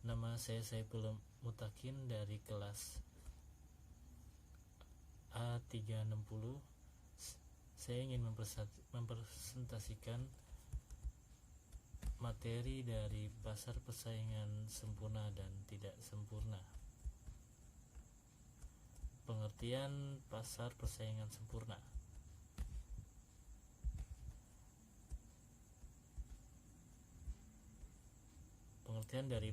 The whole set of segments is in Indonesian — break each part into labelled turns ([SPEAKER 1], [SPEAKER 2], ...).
[SPEAKER 1] Nama saya Saiful Mutakin dari kelas A360. Saya ingin mempresentasikan materi dari pasar persaingan sempurna dan tidak sempurna. Pengertian pasar persaingan sempurna. Pengertian dari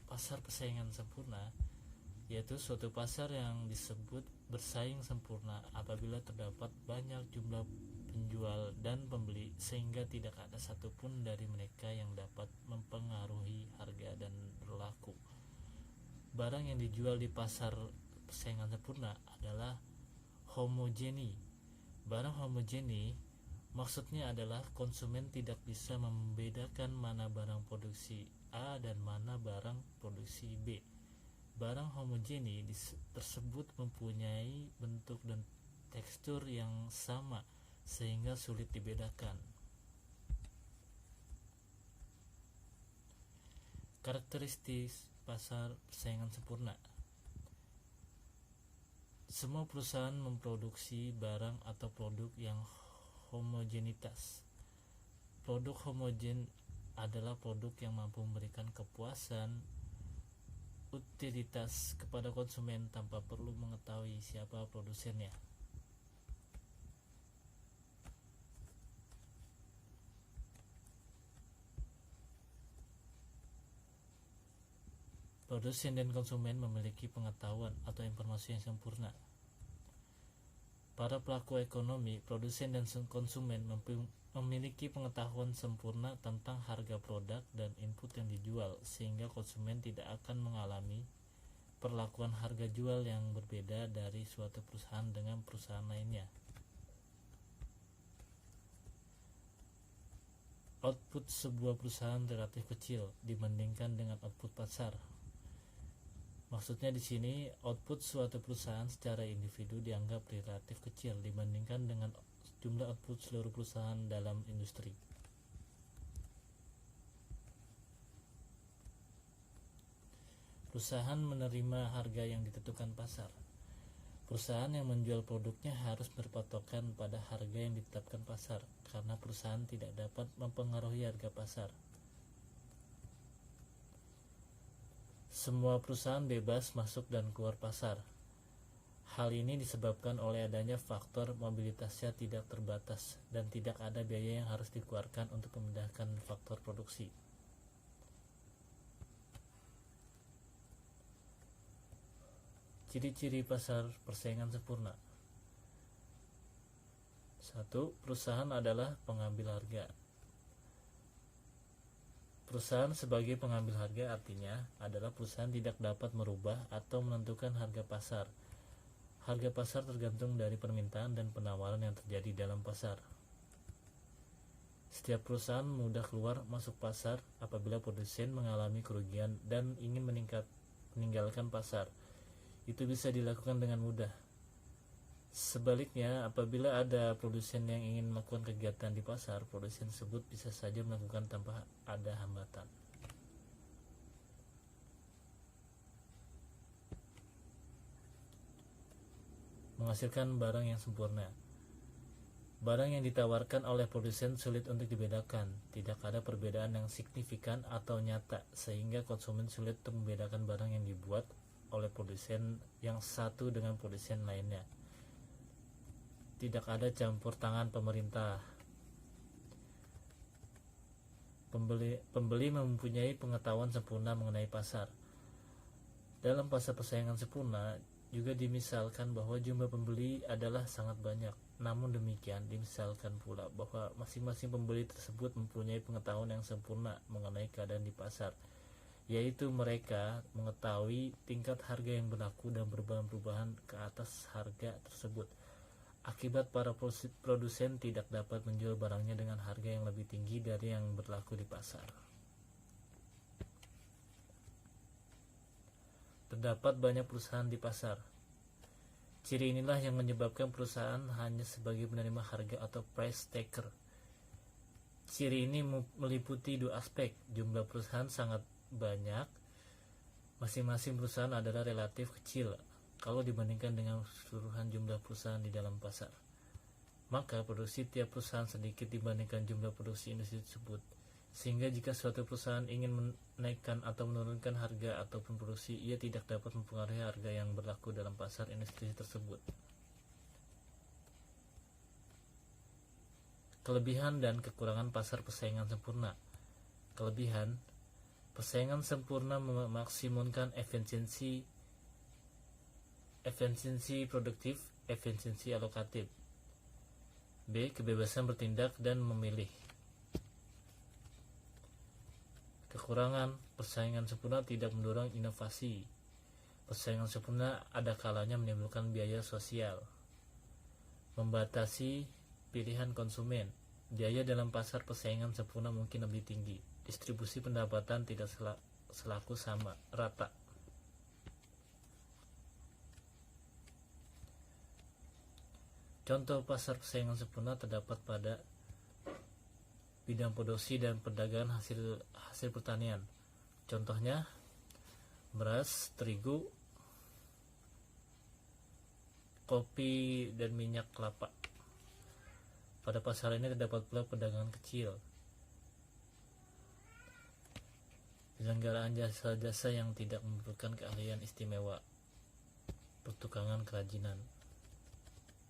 [SPEAKER 1] pasar persaingan sempurna yaitu suatu pasar yang disebut bersaing sempurna apabila terdapat banyak jumlah penjual dan pembeli sehingga tidak ada satupun dari mereka yang dapat mempengaruhi harga dan berlaku. Barang yang dijual di pasar persaingan sempurna adalah homogeni. Barang homogeni maksudnya adalah konsumen tidak bisa membedakan mana barang produksi A dan mana barang produksi B. Barang homogeni tersebut mempunyai bentuk dan tekstur yang sama sehingga sulit dibedakan. Karakteristik pasar persaingan sempurna. Semua perusahaan memproduksi barang atau produk yang homogenitas. Produk homogen adalah produk yang mampu memberikan kepuasan, utilitas kepada konsumen tanpa perlu mengetahui siapa produsennya. Produsen dan konsumen memiliki pengetahuan atau informasi yang sempurna. Para pelaku ekonomi, produsen dan konsumen memiliki pengetahuan sempurna tentang harga produk dan input yang dijual, sehingga konsumen tidak akan mengalami perlakuan harga jual yang berbeda dari suatu perusahaan dengan perusahaan lainnya. Output sebuah perusahaan relatif kecil dibandingkan dengan output pasar. Maksudnya di sini output suatu perusahaan secara individu dianggap relatif kecil dibandingkan dengan jumlah output seluruh perusahaan dalam industri. Perusahaan menerima harga yang ditentukan pasar. Perusahaan yang menjual produknya harus berpatokan pada harga yang ditetapkan pasar karena perusahaan tidak dapat mempengaruhi harga pasar. Semua perusahaan bebas masuk dan keluar pasar. Hal ini disebabkan oleh adanya faktor mobilitasnya tidak terbatas dan tidak ada biaya yang harus dikeluarkan untuk memindahkan faktor produksi. Ciri-ciri pasar persaingan sempurna. 1. Perusahaan adalah pengambil harga. Perusahaan sebagai pengambil harga artinya adalah perusahaan tidak dapat merubah atau menentukan harga pasar. Harga pasar tergantung dari permintaan dan penawaran yang terjadi dalam pasar. Setiap perusahaan mudah keluar masuk pasar apabila produsen mengalami kerugian dan ingin meninggalkan pasar. Itu bisa dilakukan dengan mudah. Sebaliknya, apabila ada produsen yang ingin melakukan kegiatan di pasar, produsen tersebut bisa saja melakukan tanpa ada hambatan. Menghasilkan barang yang sempurna. Barang yang ditawarkan oleh produsen sulit untuk dibedakan. Tidak ada perbedaan yang signifikan atau nyata, sehingga konsumen sulit untuk membedakan barang yang dibuat oleh produsen yang satu dengan produsen lainnya. Tidak ada campur tangan pemerintah. Pembeli mempunyai pengetahuan sempurna mengenai pasar. Dalam pasar persaingan sempurna juga dimisalkan bahwa jumlah pembeli adalah sangat banyak. Namun demikian dimisalkan pula bahwa masing-masing pembeli tersebut mempunyai pengetahuan yang sempurna mengenai keadaan di pasar, yaitu mereka mengetahui tingkat harga yang berlaku dan perubahan ke atas harga tersebut. Akibat para produsen tidak dapat menjual barangnya dengan harga yang lebih tinggi dari yang berlaku di pasar. Terdapat banyak perusahaan di pasar. Ciri inilah yang menyebabkan perusahaan hanya sebagai penerima harga atau price taker. Ciri ini meliputi dua aspek. Jumlah perusahaan sangat banyak Masing-masing perusahaan adalah relatif kecil kalau dibandingkan dengan keseluruhan jumlah perusahaan di dalam pasar. Maka produksi tiap perusahaan sedikit dibandingkan jumlah produksi industri tersebut, sehingga jika suatu perusahaan ingin menaikkan atau menurunkan harga ataupun produksi, ia tidak dapat mempengaruhi harga yang berlaku dalam pasar industri tersebut. Kelebihan dan kekurangan pasar persaingan sempurna. Kelebihan: persaingan sempurna memaksimumkan efisiensi produktif, efisiensi alokatif. B. Kebebasan bertindak dan memilih. Kekurangan: persaingan sempurna tidak mendorong inovasi. Persaingan sempurna ada kalanya menimbulkan biaya sosial. Membatasi pilihan konsumen. Biaya dalam pasar persaingan sempurna mungkin lebih tinggi. Distribusi pendapatan tidak selaku sama rata. Contoh pasar persaingan sempurna terdapat pada bidang produksi dan perdagangan hasil pertanian. Contohnya beras, terigu, kopi, dan minyak kelapa. Pada pasar ini terdapat pula perdagangan kecil, penyelenggaraan jasa-jasa yang tidak memerlukan keahlian istimewa, pertukangan kerajinan.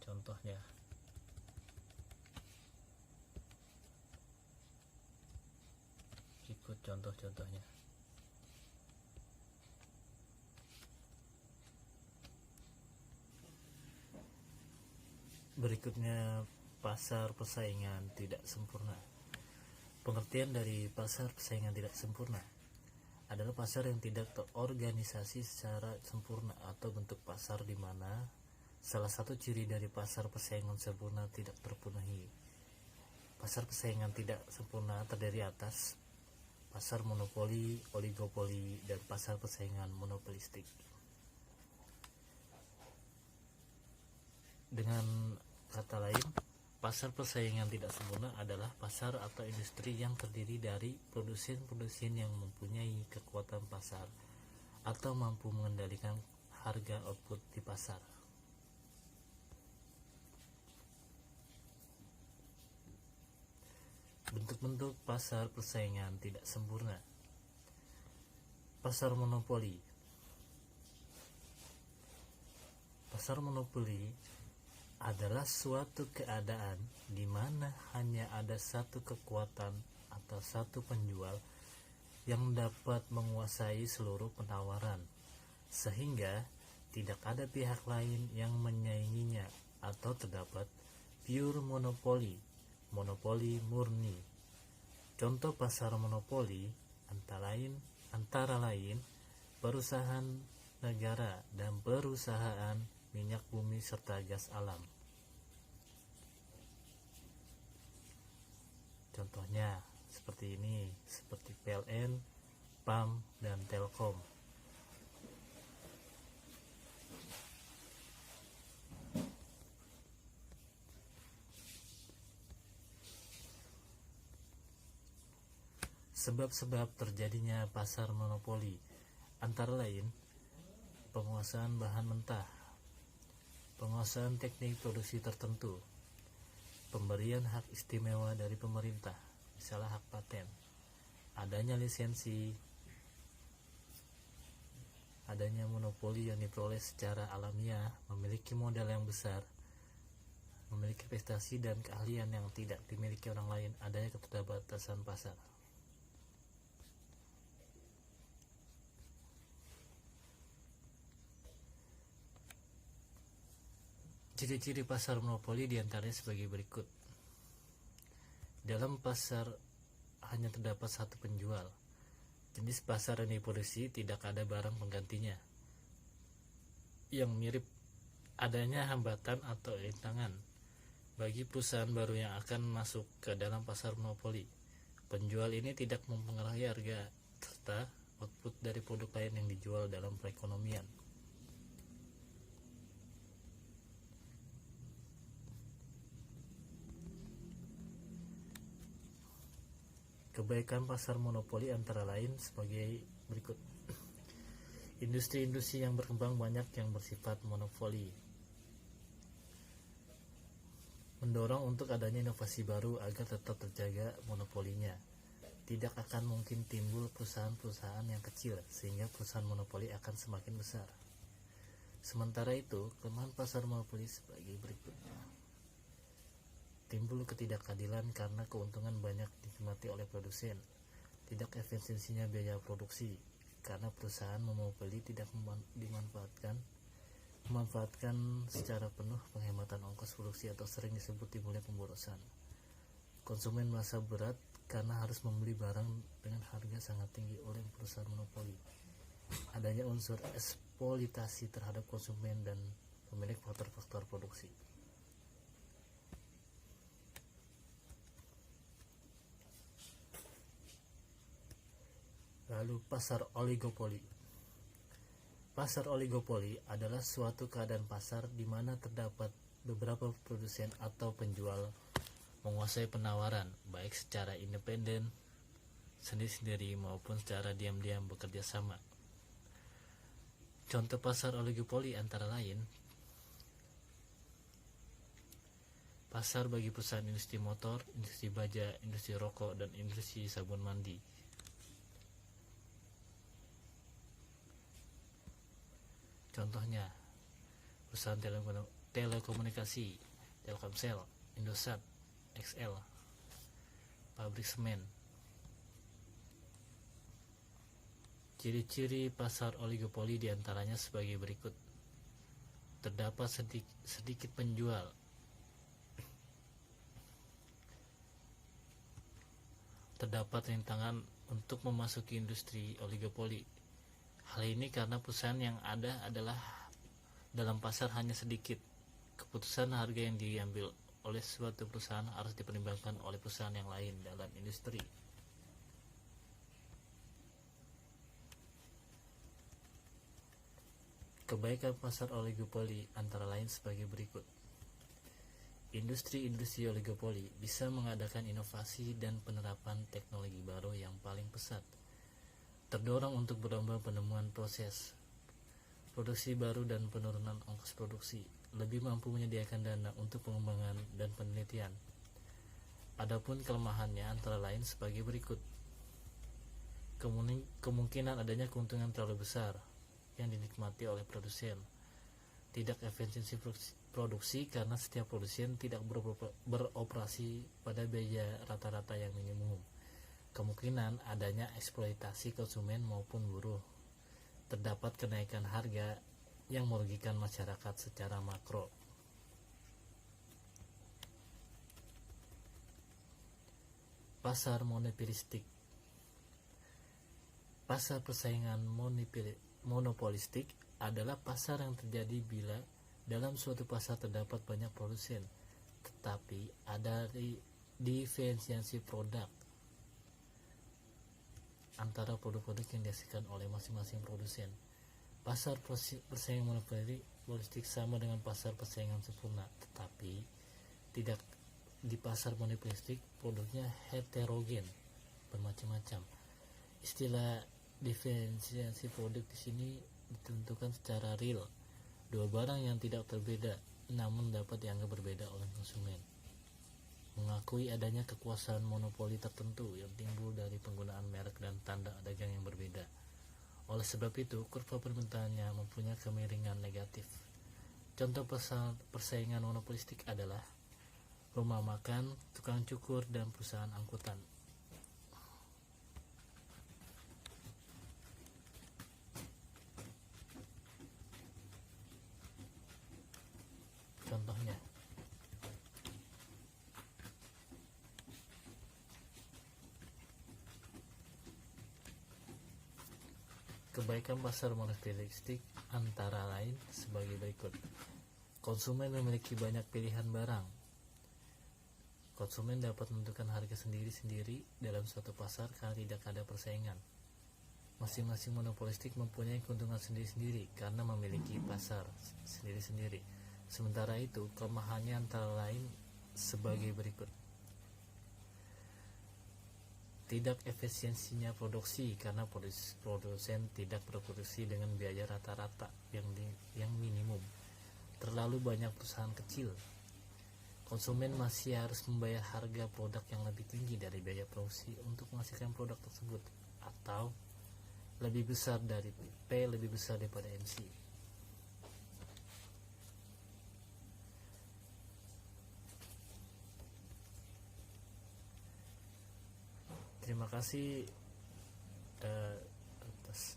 [SPEAKER 1] Contohnya ikut contoh-contohnya. Berikutnya, pasar persaingan tidak sempurna. Pengertian dari pasar persaingan tidak sempurna adalah pasar yang tidak terorganisasi secara sempurna atau bentuk pasar di mana salah satu ciri dari pasar persaingan sempurna tidak terpenuhi. Pasar persaingan tidak sempurna terdiri atas pasar monopoli, oligopoli, dan pasar persaingan monopolistik. Dengan kata lain, pasar persaingan tidak sempurna adalah pasar atau industri yang terdiri dari produsen-produsen yang mempunyai kekuatan pasar atau mampu mengendalikan harga output di pasar. Bentuk-bentuk pasar persaingan tidak sempurna. Pasar monopoli. Pasar monopoli adalah suatu keadaan di mana hanya ada satu kekuatan atau satu penjual yang dapat menguasai seluruh penawaran, sehingga tidak ada pihak lain yang menyainginya, atau terdapat pure monopoli, monopoli murni. Contoh pasar monopoli antara lain perusahaan negara dan perusahaan minyak bumi serta gas alam. Contohnya seperti ini, seperti PLN, PAM, dan Telkom. Sebab-sebab terjadinya pasar monopoli antara lain penguasaan bahan mentah, penguasaan teknik produksi tertentu, pemberian hak istimewa dari pemerintah, misalnya hak paten, adanya lisensi, adanya monopoli yang diperoleh secara alamiah, memiliki modal yang besar, memiliki prestasi dan keahlian yang tidak dimiliki orang lain, adanya keterbatasan pasar. Ciri-ciri pasar monopoli diantaranya sebagai berikut. Dalam pasar hanya terdapat satu penjual. Jenis pasar yang diproduksi tidak ada barang penggantinya. Yang mirip adanya hambatan atau rintangan bagi perusahaan baru yang akan masuk ke dalam pasar monopoli. Penjual ini tidak mempengaruhi harga serta output dari produk lain yang dijual dalam perekonomian. Kebaikan pasar monopoli antara lain sebagai berikut. Industri-industri yang berkembang banyak yang bersifat monopoli, mendorong untuk adanya inovasi baru agar tetap terjaga monopolinya. Tidak akan mungkin timbul perusahaan-perusahaan yang kecil, sehingga perusahaan monopoli akan semakin besar. Sementara itu, kelemahan pasar monopoli sebagai berikutnya. Timbul ketidakadilan karena keuntungan banyak dinikmati oleh produsen. Tidak efisiensinya biaya produksi, karena perusahaan monopoli tidak memanfaatkan secara penuh penghematan ongkos produksi atau sering disebut timbulnya pemborosan. Konsumen merasa berat karena harus membeli barang dengan harga sangat tinggi oleh perusahaan monopoli. Adanya unsur eksploitasi terhadap konsumen dan pemilik faktor-faktor produksi. Lalu pasar oligopoli. Pasar oligopoli adalah suatu keadaan pasar di mana terdapat beberapa produsen atau penjual menguasai penawaran, baik secara independen, sendiri-sendiri maupun secara diam-diam bekerja sama. Contoh pasar oligopoli antara lain pasar bagi perusahaan industri motor, industri baja, industri rokok, dan industri sabun mandi. Contohnya, perusahaan telekomunikasi, Telkomsel, Indosat, XL, pabrik semen. Ciri-ciri pasar oligopoli diantaranya sebagai berikut. Terdapat sedikit penjual. Terdapat rintangan untuk memasuki industri oligopoli. Hal ini karena perusahaan yang ada adalah dalam pasar hanya sedikit. Keputusan harga yang diambil oleh suatu perusahaan harus dipertimbangkan oleh perusahaan yang lain dalam industri. Kebaikan pasar oligopoli antara lain sebagai berikut. Industri-industri oligopoli bisa mengadakan inovasi dan penerapan teknologi baru yang paling pesat. Terdorong untuk berlomba penemuan proses produksi baru dan penurunan ongkos produksi, lebih mampu menyediakan dana untuk pengembangan dan penelitian. Adapun kelemahannya antara lain sebagai berikut. Kemungkinan adanya keuntungan terlalu besar yang dinikmati oleh produsen. Tidak efisiensi produksi karena setiap produsen tidak beroperasi pada biaya rata-rata yang minimum. Kemungkinan adanya eksploitasi konsumen maupun buruh. Terdapat kenaikan harga yang merugikan masyarakat secara makro. Pasar monopolistik. Pasar persaingan monopolistik adalah pasar yang terjadi bila dalam suatu pasar terdapat banyak produsen, tetapi ada diferensiasi produk antara produk-produk yang dihasilkan oleh masing-masing produsen. Pasar persaingan monopolistik sama dengan pasar persaingan sempurna, tetapi tidak di pasar monopolistik produknya heterogen, bermacam-macam. Istilah diferensiasi produk di sini ditentukan secara real. Dua barang yang tidak berbeda namun dapat dianggap berbeda oleh konsumen. Mengakui adanya kekuasaan monopoli tertentu yang timbul dari penggunaan merek dan tanda dagang yang berbeda. Oleh sebab itu, kurva permintaannya mempunyai kemiringan negatif. Contoh persaingan monopolistik adalah rumah makan, tukang cukur, dan perusahaan angkutan. Contohnya, kebaikan pasar monopolistik antara lain sebagai berikut. Konsumen memiliki banyak pilihan barang. Konsumen dapat menentukan harga sendiri-sendiri dalam suatu pasar karena tidak ada persaingan. Masing-masing monopolistik mempunyai keuntungan sendiri-sendiri karena memiliki pasar sendiri-sendiri. Sementara itu, kelemahannya antara lain sebagai berikut. Tidak efisiensinya produksi karena produsen tidak berproduksi dengan biaya rata-rata yang minimum. Terlalu banyak perusahaan kecil. Konsumen masih harus membayar harga produk yang lebih tinggi dari biaya produksi untuk menghasilkan produk tersebut, atau lebih besar daripada MC. Terima kasih atas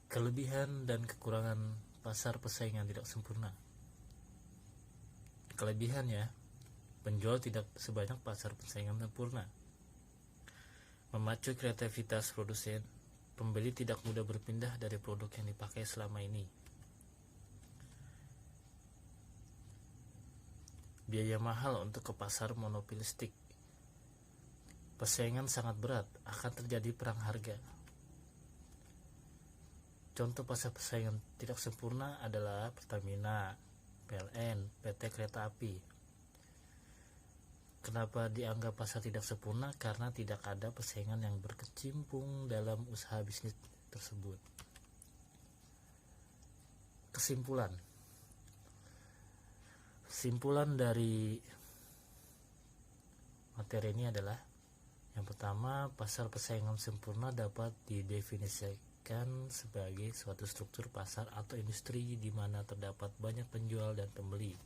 [SPEAKER 1] kelebihan dan kekurangan pasar persaingan tidak sempurna. Kelebihannya, penjual tidak sebanyak pasar persaingan sempurna. Memacu kreativitas produsen, pembeli tidak mudah berpindah dari produk yang dipakai selama ini. Biaya mahal untuk ke pasar monopolistik. Persaingan sangat berat, akan terjadi perang harga. Contoh pasar persaingan tidak sempurna adalah Pertamina, PLN, PT Kereta Api. Kenapa dianggap pasar tidak sempurna? Karena tidak ada persaingan yang berkecimpung dalam usaha bisnis tersebut. Kesimpulan dari materi ini adalah: yang pertama, pasar persaingan sempurna dapat didefinisikan sebagai suatu struktur pasar atau industri di mana terdapat banyak penjual dan pembeli,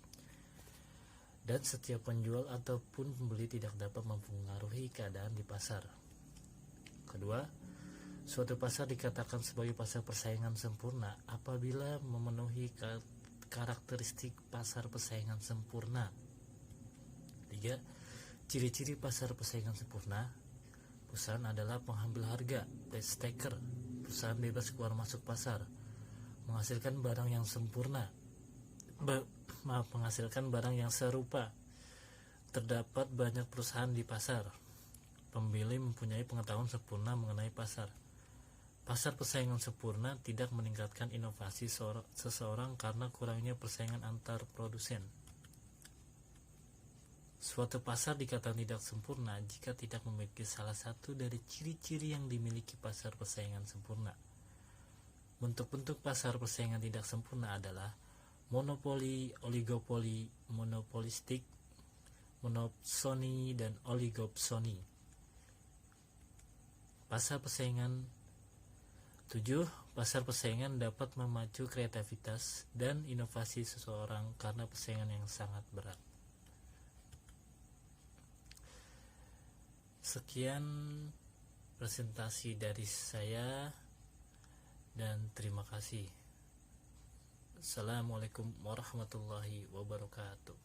[SPEAKER 1] dan setiap penjual ataupun pembeli tidak dapat mempengaruhi keadaan di pasar. Kedua, suatu pasar dikatakan sebagai pasar persaingan sempurna apabila memenuhi karakteristik pasar persaingan sempurna. 3. Ciri-ciri pasar persaingan sempurna: perusahaan adalah pengambil harga, price taker. Perusahaan bebas keluar masuk pasar, menghasilkan barang yang serupa. Terdapat banyak perusahaan di pasar. Pembeli mempunyai pengetahuan sempurna mengenai pasar. Pasar persaingan sempurna tidak meningkatkan inovasi seseorang karena kurangnya persaingan antar produsen. Suatu pasar dikatakan tidak sempurna jika tidak memiliki salah satu dari ciri-ciri yang dimiliki pasar persaingan sempurna. Bentuk-bentuk pasar persaingan tidak sempurna adalah monopoli, oligopoli, monopolistik, monopsoni, dan oligopsoni. Pasar persaingan 7. Pasar persaingan dapat memacu kreativitas dan inovasi seseorang karena persaingan yang sangat berat. Sekian presentasi dari saya dan terima kasih. Assalamualaikum warahmatullahi wabarakatuh.